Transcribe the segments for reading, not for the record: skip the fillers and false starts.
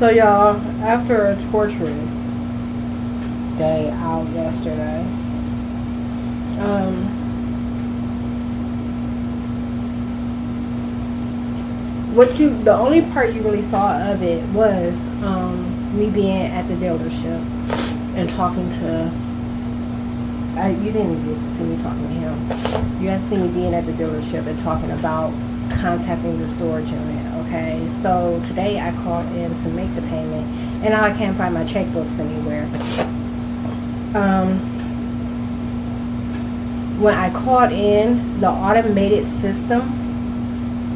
So y'all, after a torturous day out yesterday, the only part you really saw of it was me being at the dealership and talking to. You didn't get to see me talking to him. You got to see me being at the dealership and talking about contacting the storage unit. Okay, so today I called in to make the payment, and now I can't find my checkbooks anywhere. When I called in, the automated system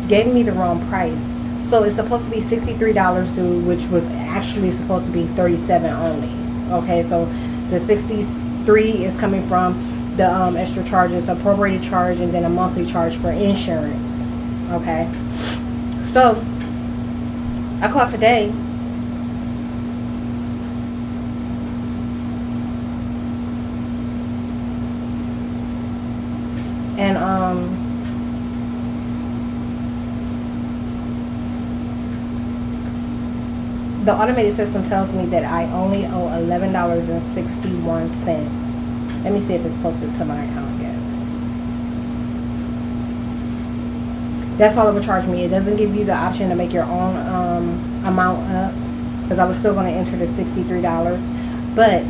gave me the wrong price. So it's supposed to be $63 due, which was actually supposed to be $37 only. Okay, so the 63 is coming from the extra charges, a prorated charge, and then a monthly charge for insurance. Okay, so I called today. And the automated system tells me that I only owe $11.61. Let me see if it's posted to my account yet. That's all it would charge me. It doesn't give you the option to make your own amount up, because I was still going to enter the $63, but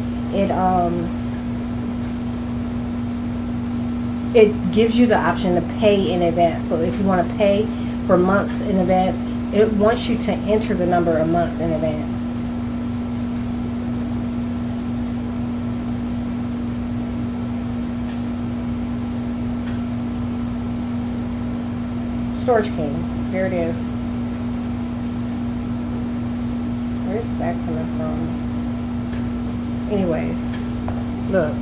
it gives you the option to pay in advance. So if you want to pay for months in advance, it wants you to enter the number of months in advance. Storage King. There it is. Where's that coming from? Anyways, look.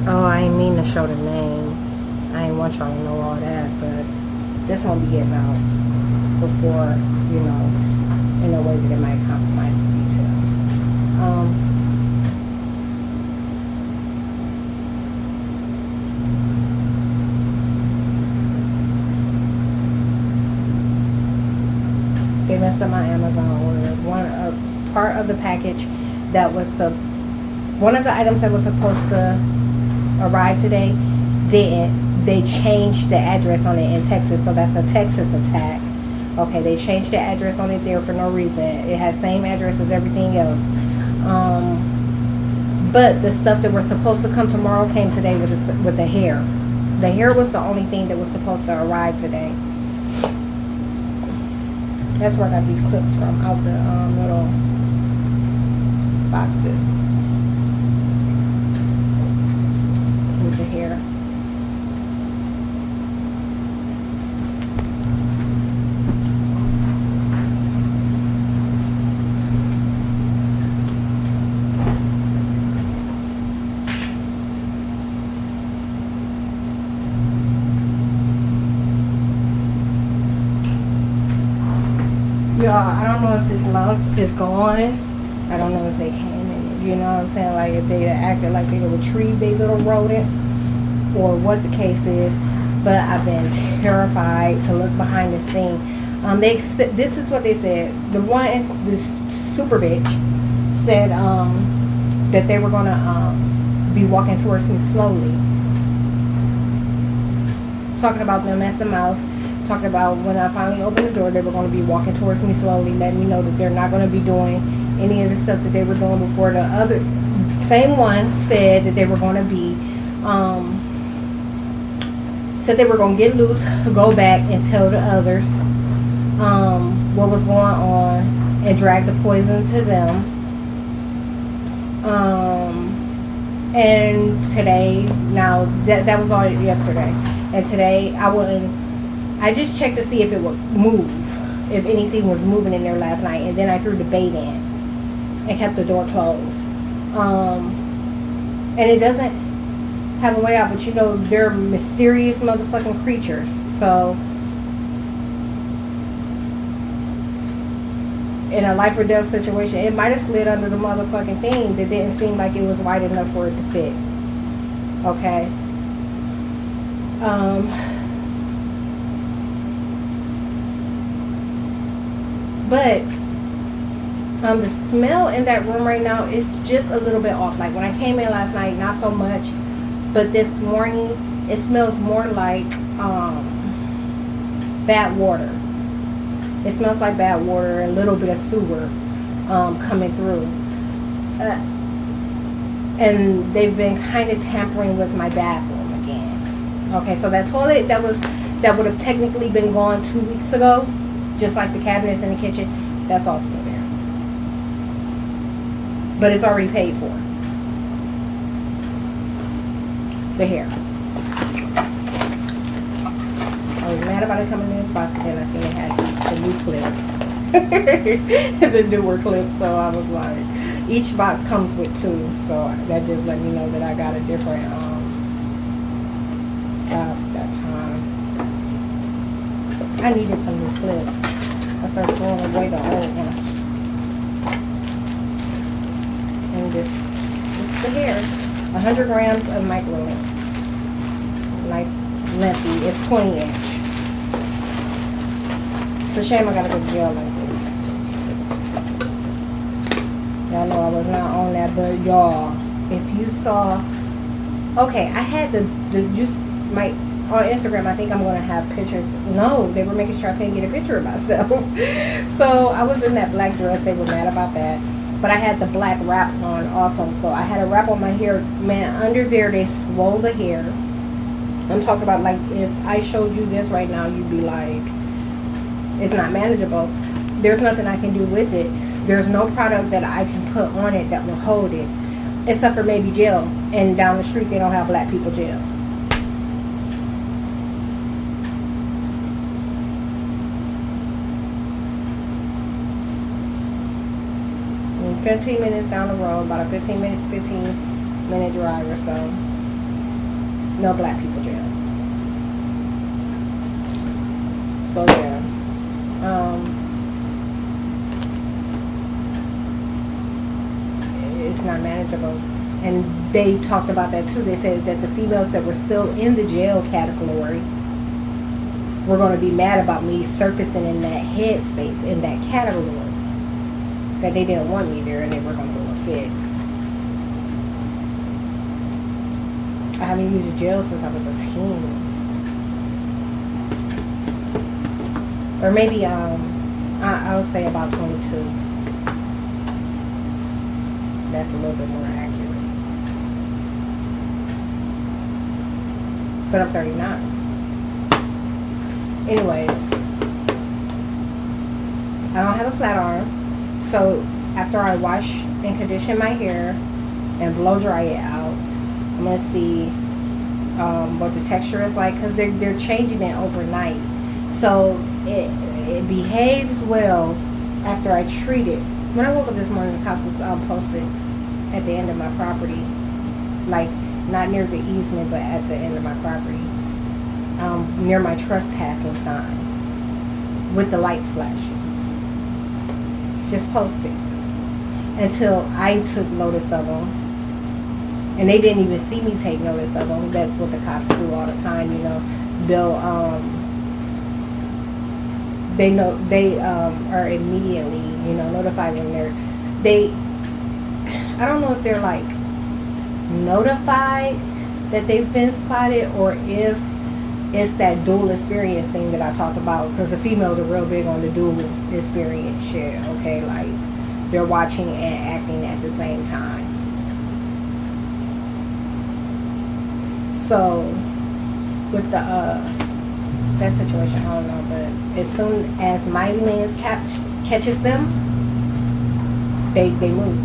Oh, I ain't mean to show the name. I ain't want y'all to know all that, but this won't be getting out before, you know, in a way that it might compromise the details. They messed up my Amazon order. Part of the package that was one of the items that was supposed to arrive today didn't. They changed the address on it in Texas, so that's a Texas attack. Okay, they changed the address on it there for no reason. It has same address as everything else. But the stuff that were supposed to come tomorrow came today with the hair. The hair was the only thing that was supposed to arrive today. That's where I got these clips from, out the little boxes. The hair. Y'all, I don't know if this mouse is gone. I don't know if they came in, you know what I'm saying? Like if they acted like they retrieved their little rodent, or what the case is, but I've been terrified to look behind this thing. This is what they said. The super bitch said that they were gonna be walking towards me slowly. Talking about them as the mouse. Talking about when I finally opened the door, they were going to be walking towards me slowly, letting me know that they're not going to be doing any of the stuff that they were doing before. The other same one said that they were going to be said they were going to get loose, go back and tell the others what was going on and drag the poison to them. And today, now that was all yesterday, and today I just checked to see if it would move, if anything was moving in there last night, and then I threw the bait in and kept the door closed. And it doesn't have a way out, but you know, they're mysterious motherfucking creatures. So in a life or death situation, it might have slid under the motherfucking thing that didn't seem like it was wide enough for it to fit. Okay. Um, but the smell in that room right now is just a little bit off. Like when I came in last night, not so much, but this morning it smells more like bad water. It smells like bad water, a little bit of sewer coming through. And they've been kind of tampering with my bathroom again. Okay, so that toilet that would have technically been gone 2 weeks ago, just like the cabinets in the kitchen, that's all still there. But it's already paid for. The hair. I was mad about it coming in this box, but then I seen it had the new clips. The newer clips, so I was like, each box comes with 2, so that just let me know that I got a different box that time. I needed some new clips. I started throwing away the old one. And this is the hair. 100 grams of micro links. Nice lengthy. It's 20 inch. It's a shame I gotta go to jail like this. Y'all know I was not on that, but y'all, if you saw, okay, I had on Instagram, I think I'm gonna have pictures. No, they were making sure I couldn't get a picture of myself. So I was in that black dress. They were mad about that. But I had the black wrap on also. So I had a wrap on my hair. Man, under there they swole the hair. I'm talking about, like, if I showed you this right now, you'd be like, it's not manageable. There's nothing I can do with it. There's no product that I can put on it that will hold it, except for maybe gel. And down the street they don't have black people gel. And 15 minutes down the road, about a 15 minute drive or so. No black people gel. So yeah. It's not manageable. And they talked about that too. They said that the females that were still in the jail category were going to be mad about me surfacing in that headspace, in that category. That they didn't want me there and they were going to go a fit. I haven't used jail since I was a teen. Or maybe, I would say about 22. That's a little bit more accurate. But I'm 39. Anyways, I don't have a flat iron. So after I wash and condition my hair and blow dry it out, I'm going to see what the texture is like, because they're changing it overnight. So it behaves well after I treat it. When I woke up this morning, the cops was posted at the end of my property, like not near the easement, but at the end of my property, near my trespassing sign, with the lights flashing. Just posted until I took notice of them, and they didn't even see me take notice of them. That's what the cops do all the time, you know. They'll they are immediately, you know, notified when I don't know if they're like notified that they've been spotted, or if it's that dual experience thing that I talked about, because the females are real big on the dual experience shit, okay? Like, they're watching and acting at the same time. So, with the, that situation, I don't know, but as soon as my lens catches them, they move.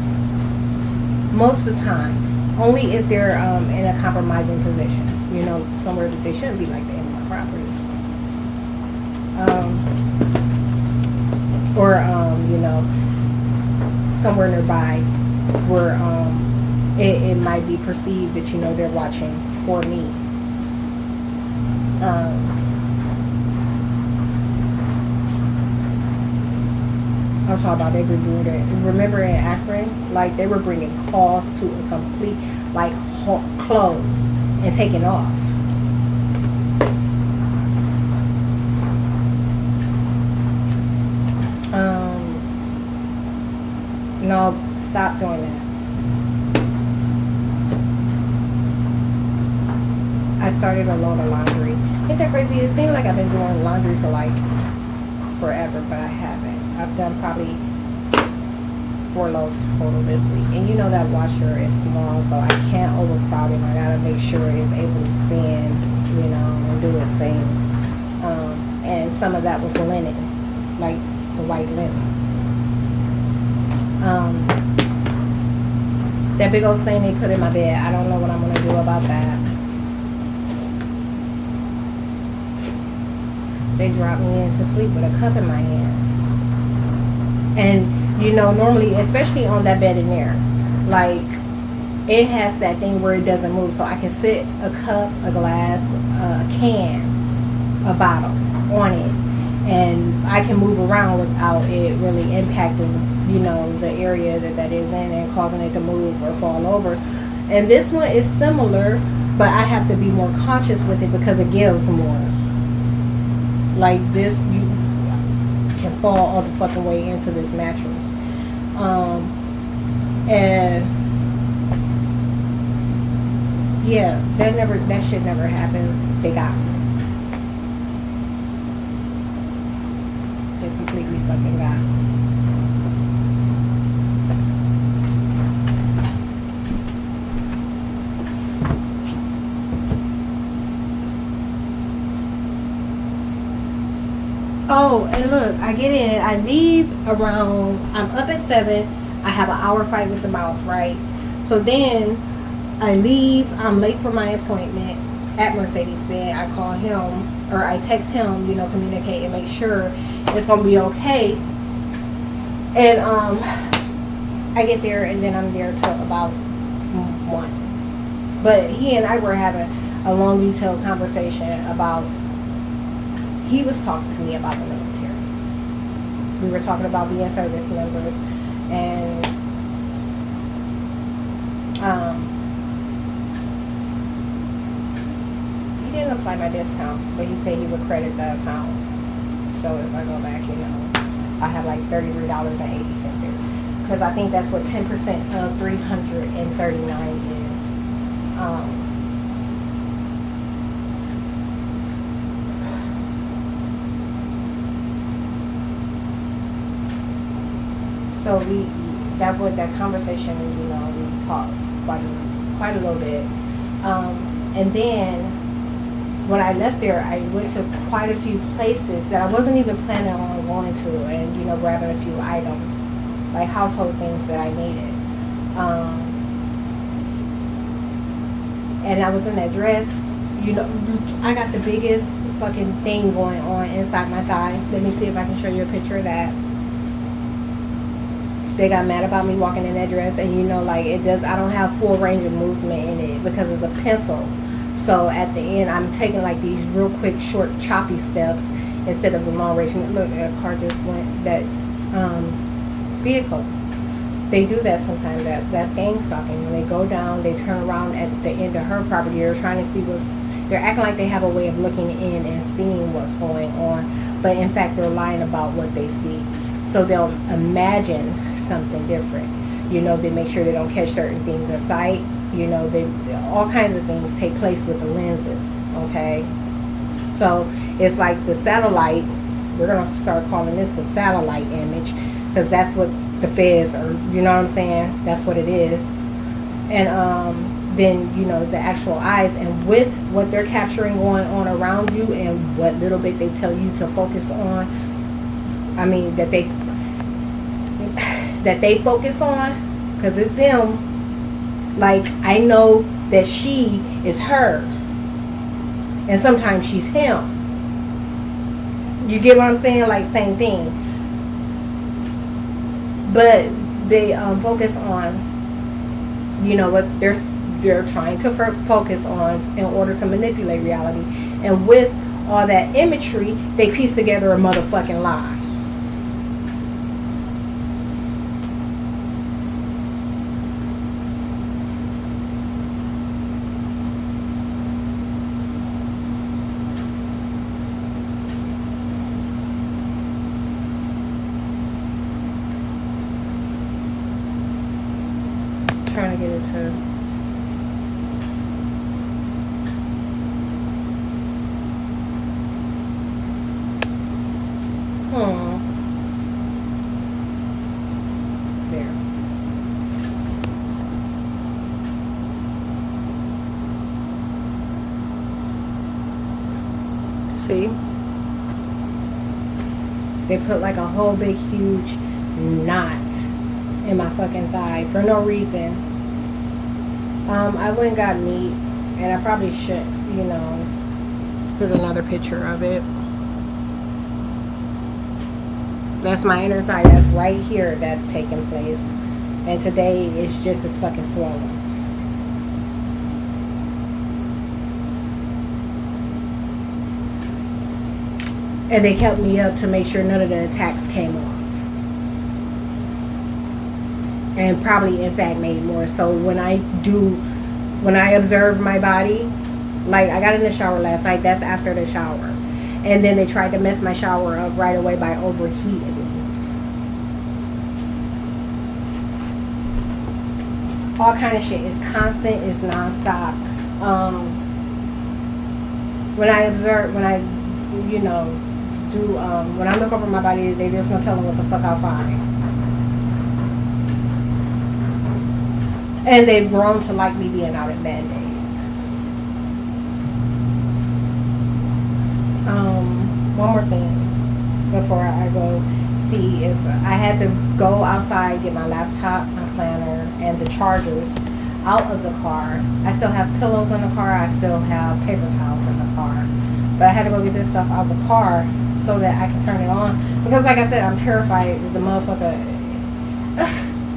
Most of the time. Only if they're in a compromising position. You know, somewhere that they shouldn't be, like the end of my property. Or, you know, somewhere nearby where it might be perceived that, you know, they're watching for me. I'm talking about they were doing it. Remember in Akron, like they were bringing calls to a complete, like, close and taking off. I started a load of laundry. Ain't that crazy? It seems like I've been doing laundry for like forever, but I haven't. I've done probably 4 loads total this week. And you know that washer is small, so I can't overcrowd it. I gotta make sure it's able to spin, you know, and do its thing. And some of that was linen, like the white linen. That big old stain they put in my bed, I don't know what I'm gonna do about that. They dropped me into sleep with a cup in my hand. And you know, normally, especially on that bed in there, like, it has that thing where it doesn't move. So I can sit a cup, a glass, a can, a bottle on it. And I can move around without it really impacting, you know, the area that is in and causing it to move or fall over. And this one is similar, but I have to be more conscious with it because it gives more. Like this, you can fall all the fucking way into this mattress. And yeah, that shit never happened. They got me. They completely fucking got me. Oh, and look, I get in, I leave around, I'm up at 7, I have an hour fight with the mouse, right? So then, I leave, I'm late for my appointment at Mercedes-Benz. I call him, or I text him, you know, communicate and make sure it's going to be okay. And, I get there, and then I'm there till about 1. But he and I were having a long, detailed conversation about, he was talking to me about the military. We were talking about being service members, and he didn't apply my discount, but he said he would credit the account. So if I go back, you know, I have like $33.80 there, because I think that's what 10% of $339 is. So that conversation, you know, we talked quite a little bit. And then when I left there, I went to quite a few places that I wasn't even planning on going to, and, you know, grabbing a few items, like household things that I needed. And I was in that dress, you know, I got the biggest fucking thing going on inside my thigh. Let me see if I can show you a picture of that. They got mad about me walking in that dress, and you know, like, I don't have full range of movement in it because it's a pencil. So at the end, I'm taking like these real quick, short, choppy steps instead of the long range. Look, a car just went, that vehicle. They do that sometimes. That's gang stalking. When they go down, they turn around at the end of her property. They're trying to see they're acting like they have a way of looking in and seeing what's going on. But in fact, they're lying about what they see. So they'll imagine something different. You know, they make sure they don't catch certain things in sight. You know, all kinds of things take place with the lenses, okay? So it's like the satellite, we're going to start calling this the satellite image, because that's what the feds are, you know what I'm saying? That's what it is. And then, you know, the actual eyes, and with what they're capturing going on around you and what little bit they tell you to focus on, I mean, that they focus on, because it's them. Like, I know that she is her, and sometimes she's him. You get what I'm saying? Like, same thing. But they focus on, you know, what they're trying to focus on in order to manipulate reality. And with all that imagery, they piece together a motherfucking lie. Trying to get it to There. See? They put like a whole big huge knot in my fucking thigh for no reason. I went and got meat, and I probably should, you know. Here's another picture of it. That's my inner thigh. That's right here that's taking place. And today it's just as fucking swollen. And they kept me up to make sure none of the attacks came off. And probably, in fact, made more. So when I observe my body, like I got in the shower last night, that's after the shower. And then they tried to mess my shower up right away by overheating me. All kind of shit. It's constant, it's nonstop. When I look over my body today, there's no telling what the fuck I'll find. And they've grown to like me being out at bad days. One more thing before I go see if I had to go outside, get my laptop, my planner, and the chargers out of the car. I still have pillows in the car. I still have paper towels in the car. But I had to go get this stuff out of the car so that I can turn it on. Because like I said, I'm terrified the motherfucker.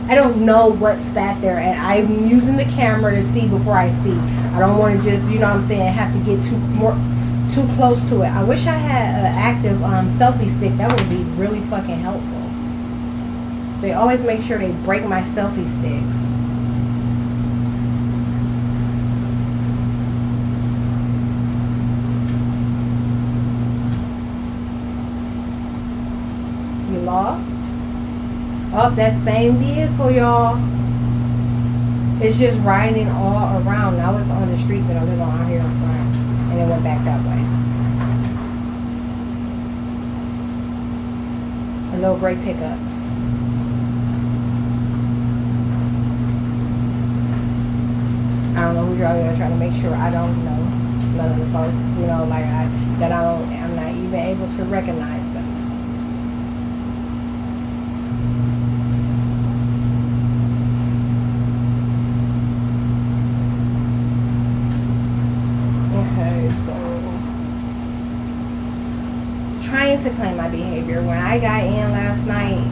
I don't know what's back there, and I'm using the camera to see before I see. I don't want to just, you know what I'm saying, have to get too close to it. I wish I had an active selfie stick. That would be really fucking helpful. They always make sure they break my selfie sticks. You lost? Oh, that same vehicle, y'all. It's just riding all around. Now it's on the street that I live on out here in front. And it went back that way. A little gray pickup. I don't know who y'all are trying to make sure I don't know none of the folks, you know, like I'm not even able to recognize them. To claim my behavior. When I got in last night,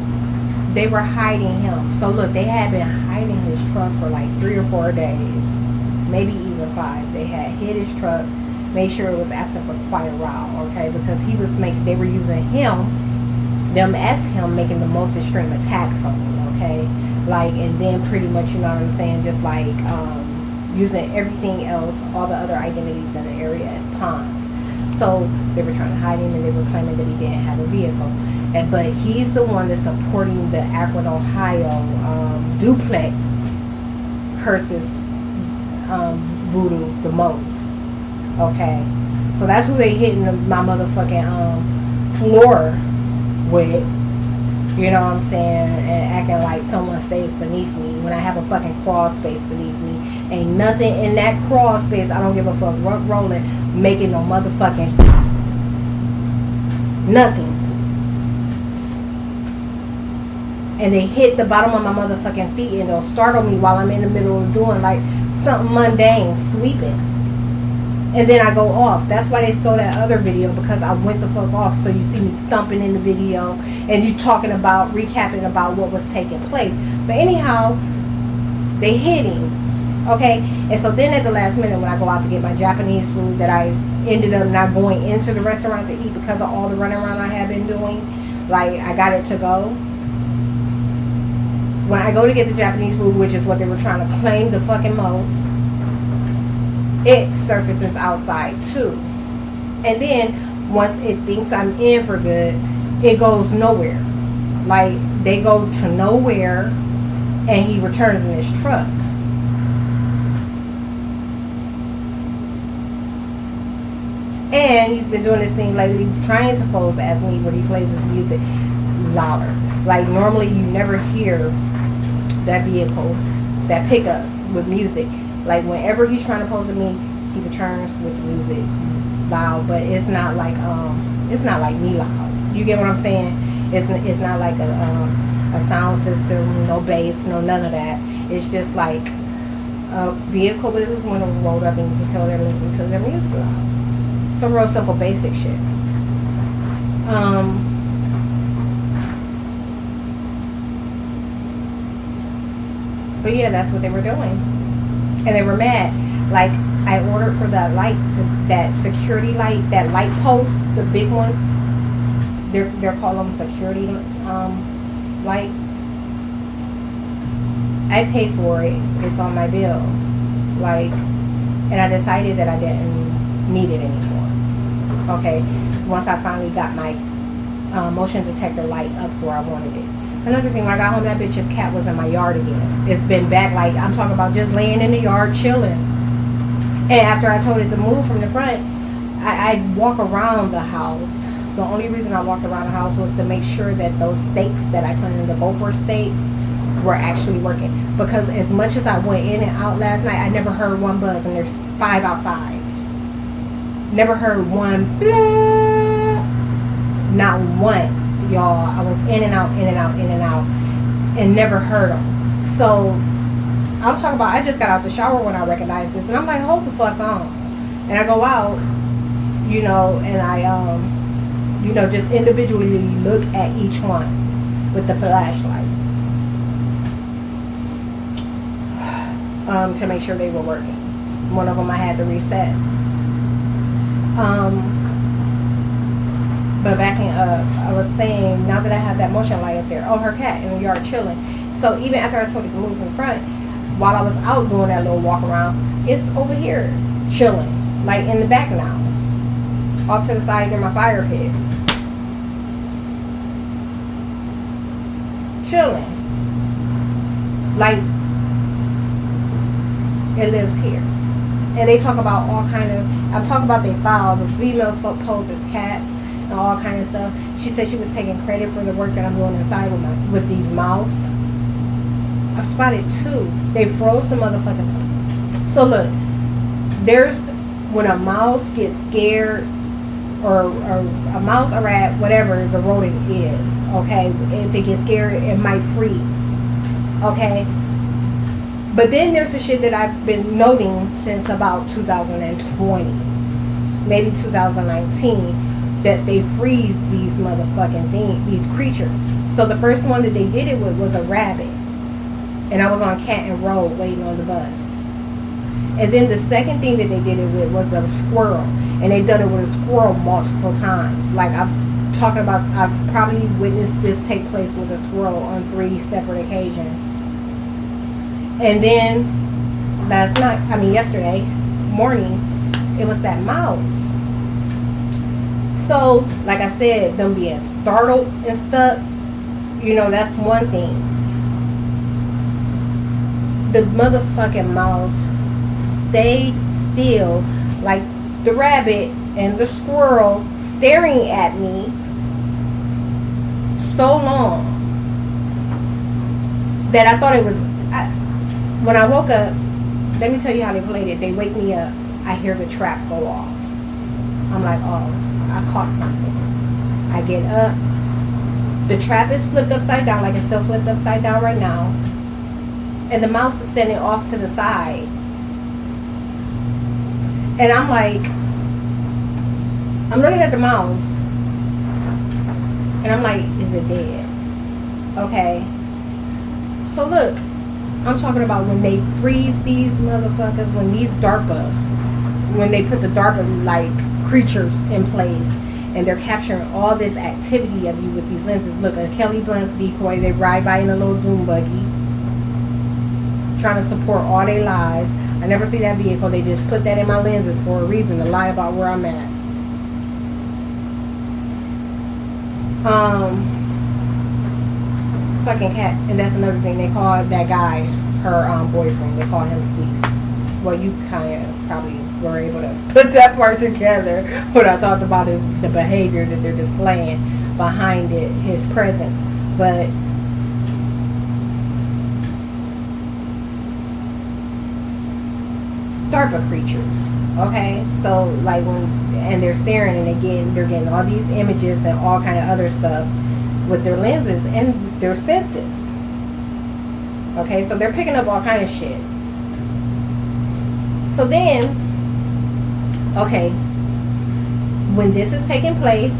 they were hiding him. So look, they had been hiding his truck for like 3 or 4 days, maybe even 5. They had hid his truck, made sure it was absent for quite a while, okay, because they were using them as him, making the most extreme attacks on me, okay, like, and then pretty much, you know what I'm saying, just like using everything else, all the other identities in the area as pawns. So they were trying to hide him, and they were claiming that he didn't have a vehicle. But he's the one that's supporting the Akron, Ohio duplex curses voodoo the most. Okay, so that's who they hitting my motherfucking floor with. You know what I'm saying? And acting like someone stays beneath me when I have a fucking crawl space beneath me. Ain't nothing in that crawl space. I don't give a fuck. Rolling, making no motherfucking nothing. And they hit the bottom of my motherfucking feet, and they'll startle me while I'm in the middle of doing like something mundane, sweeping. And then I go off. That's why they stole that other video, because I went the fuck off. So you see me stumping in the video, and you talking about, recapping about what was taking place. But anyhow, they hit him. Okay? And so then at the last minute, when I go out to get my Japanese food that I ended up not going into the restaurant to eat because of all the running around I have been doing, like I got it to go. When I go to get the Japanese food, which is what they were trying to claim the fucking most, it surfaces outside too. And then once it thinks I'm in for good, it goes nowhere. Like they go to nowhere, and he returns in his truck. And he's been doing this thing lately, trying to pose as me, where he plays his music louder. Like normally you never hear that vehicle, that pickup with music. Like whenever he's trying to pose with me, he returns with music loud, but it's not like me loud. You get what I'm saying? It's not like a sound system, no bass, no none of that. It's just like a vehicle with his windows rolled up and you can tell they're listening to their music loud. Some real simple basic shit. But yeah, that's what they were doing. And they were mad. Like, I ordered for that light, that security light, that light post, the big one. They're calling them security lights. I paid for it. It's on my bill. Like, and I decided that I didn't need it anymore. Okay? Once I finally got my motion detector light up where I wanted it. Another thing, when I got home, that bitch's cat was in my yard again. It's been back, like, I'm talking about just laying in the yard, chilling. And after I told it to move from the front, I walk around the house. The only reason I walked around the house was to make sure that those stakes that I put in, the gopher stakes, were actually working. Because as much as I went in and out last night, I never heard one buzz, and there's 5 outside. Never heard one, not once. Y'all, I was in and out, and never heard them. So I'm talking about, I just got out the shower when I recognized this, and I'm like, hold the fuck on. And I go out, you know, and I you know, just individually look at each one with the flashlight to make sure they were working. One of them I had to reset. But backing up, I was saying, now that I have that motion light up there, oh, her cat in the yard chilling. So even after I told it to move in front, while I was out doing that little walk around, it's over here chilling, like in the back now, off to the side near my fire pit, chilling, like it lives here. And they talk about all kind of, I'm talking about they file, the females pose as cats and all kind of stuff. She said she was taking credit for the work that I'm doing inside with these mouse. I've spotted 2. They froze the motherfucker. So look, there's when a mouse gets scared, or a mouse, a rat, whatever the rodent is, okay, if it gets scared, it might freeze, okay? But then there's the shit that I've been noting since about 2020, maybe 2019, that they freeze these motherfucking things, these creatures. So the first one that they did it with was a rabbit. And I was on Canton Road waiting on the bus. And then the second thing that they did it with was a squirrel. And they've done it with a squirrel multiple times. Like I've probably witnessed this take place with a squirrel on 3 separate occasions. And then yesterday morning, it was that mouse. So, like I said, them being startled and stuff, you know, that's one thing. The motherfucking mouse stayed still, like the rabbit and the squirrel, staring at me so long that I thought it was, when I woke up, let me tell you how they played it. They wake me up, I hear the trap go off. I'm like, oh, I caught something. I get up, the trap is flipped upside down, like it's still flipped upside down right now, and the mouse is standing off to the side. And I'm like, I'm looking at the mouse, and I'm like, is it dead? Okay. So look, I'm talking about when they freeze these motherfuckers, when they put the DARPA like creatures in place, and they're capturing all this activity of you with these lenses. Look, a Kelly Blunt's decoy, they ride by in a little doom buggy, trying to support all their lives. I never see that vehicle. They just put that in my lenses for a reason, to lie about where I'm at. Fucking cat. And that's another thing. They call that guy her boyfriend. They call him C. Well, you kind of probably were able to put that part together. What I talked about is the behavior that they're displaying behind it, his presence. But DARPA creatures, okay? So like and they're staring and they're getting all these images and all kind of other stuff with their lenses and their senses. Okay, so they're picking up all kind of shit. So then, okay, when this is taking place,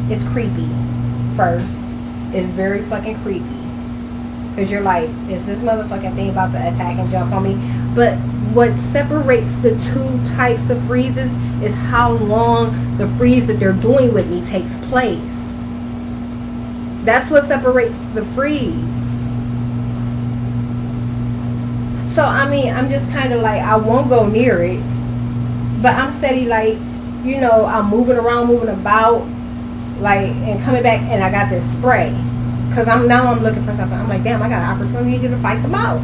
it's creepy first. It's very fucking creepy. Because you're like, is this motherfucking thing about to attack and jump on me? But what separates the two types of freezes is how long the freeze that they're doing with me takes place. That's what separates the freeze. So, I mean, I'm just kind of like, I won't go near it. But I'm steady, like, you know, I'm moving around, moving about, like, and coming back, and I got this spray. Because I'm looking for something. I'm like, damn, I got an opportunity here to fight the mouse.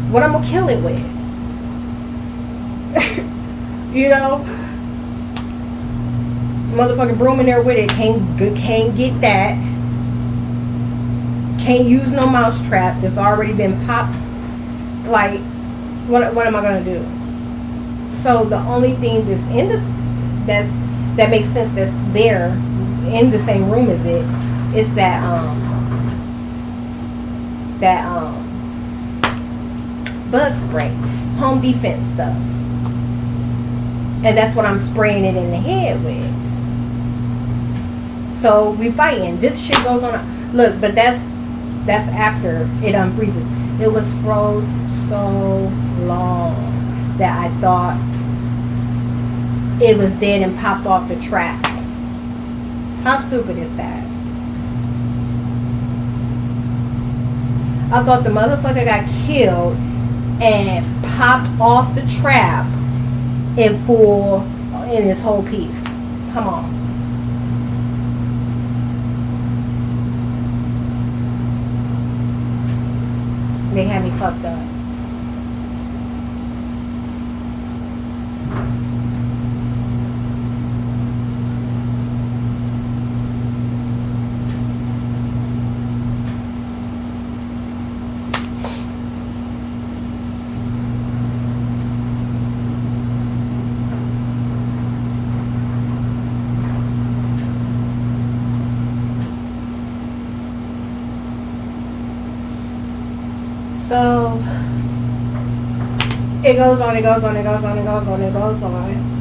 What I'm going to kill it with? You know? Motherfucking broom in there with it. Can't get that. Can't use no mouse trap that's already been popped. Like, what am I gonna do? So the only thing that's in this that makes sense that's there in the same room as it is that bug spray, home defense stuff, and that's what I'm spraying it in the head with. So we fighting. This shit goes on. Look, but that's after it unfreezes. It was froze so long that I thought it was dead and popped off the trap. How stupid is that? I thought the motherfucker got killed and popped off the trap in his whole piece. Come on. They had me fucked up. So it goes on, it goes on, it goes on, it goes on, it goes on.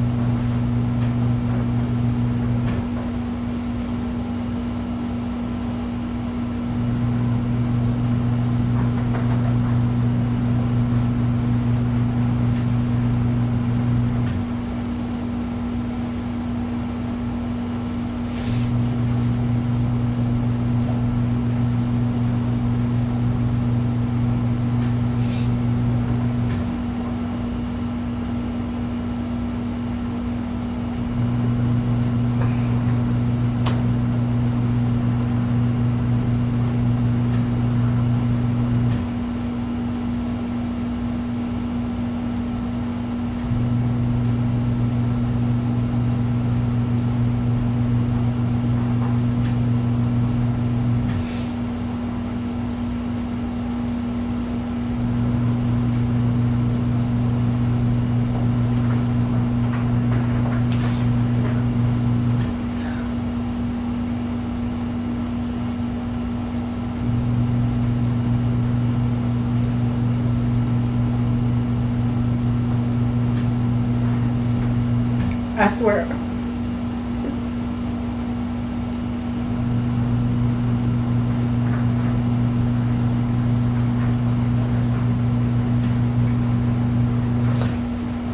I swear.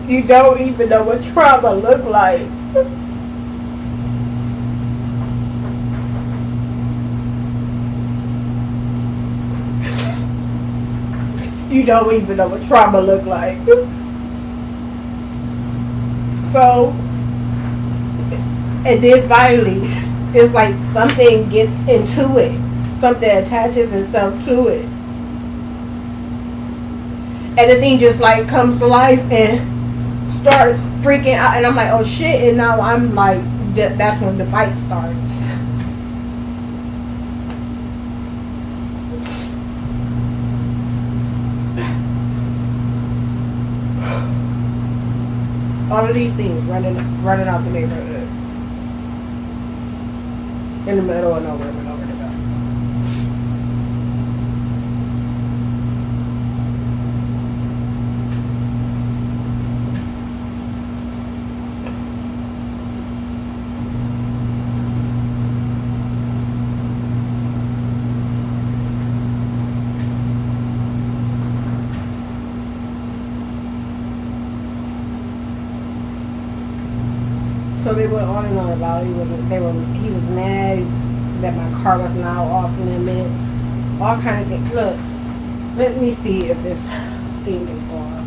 You don't even know what trauma look like. You don't even know what trauma look like. So, and then finally, it's like something gets into it. Something attaches itself to it. And the thing just like comes to life and starts freaking out, and I'm like, oh shit, and now I'm like, that's when the fight starts. All of these things running out the neighborhood in the middle of nowhere with nowhere to go. So they went on and on about he was mad that my car was now off limits, all kind of things. Look, let me see if this thing is gone.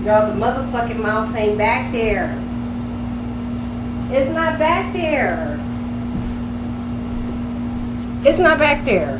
Y'all, the motherfucking mouse ain't back there. It's not back there. It's not back there.